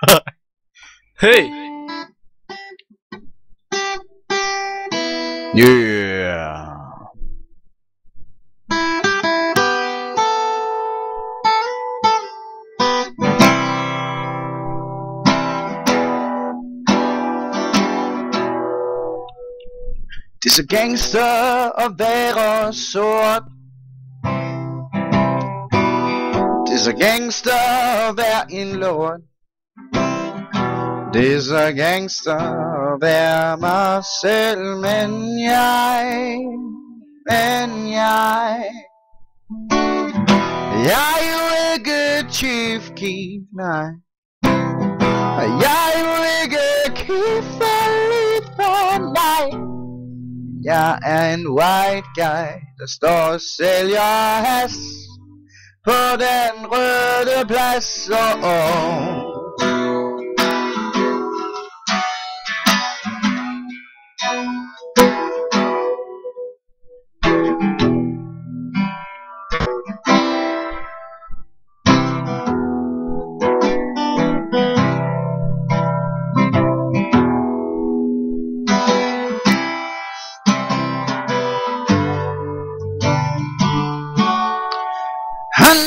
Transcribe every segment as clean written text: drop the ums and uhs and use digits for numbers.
Hey! Yeah. Det er så gangster at være sort. Det er så gangster at være en lort. Det er så gangster at være mig selv, men jeg er jo ikke Chief Keef, nej. Jeg er jo ikke Keef Khalifa, nej. Jeg er en white guy, der står og sælger hash på den røde plads.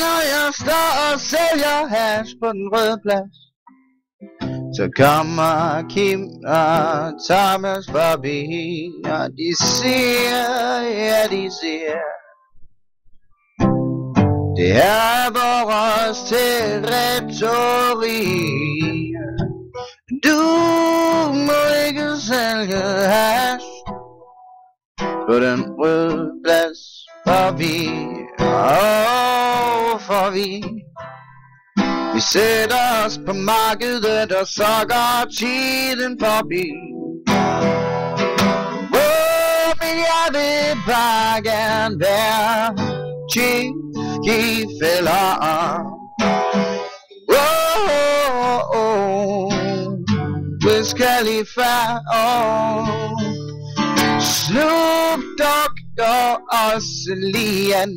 Når jeg står og sælger hash på den røde plads, så kommer Kim og Thomas forbi, og de siger, ja de siger, det er vores territori. Du må ikke sælge hash på den røde plads, forbi. For vi sætter os på markedet og sokker tiden forbi. Men jeg vil bare gerne være Chief Keef eller Wiz Khalifa og Snoop Dogg og også Lian.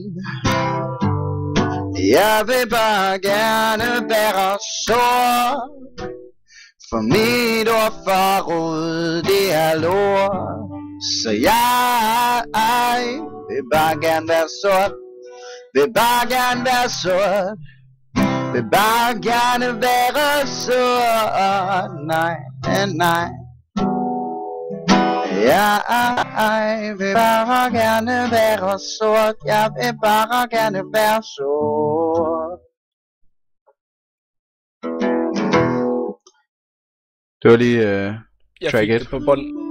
Jeg vil bare gerne være sort, for mit ord for rød, det er lort. Så jeg vil bare gerne være sort, vil bare gerne være sort, vil bare gerne være sort, nej, nej. Jeg vil bare gerne være sort. Jeg vil bare gerne være sort. Det var lige track 1 på bånd.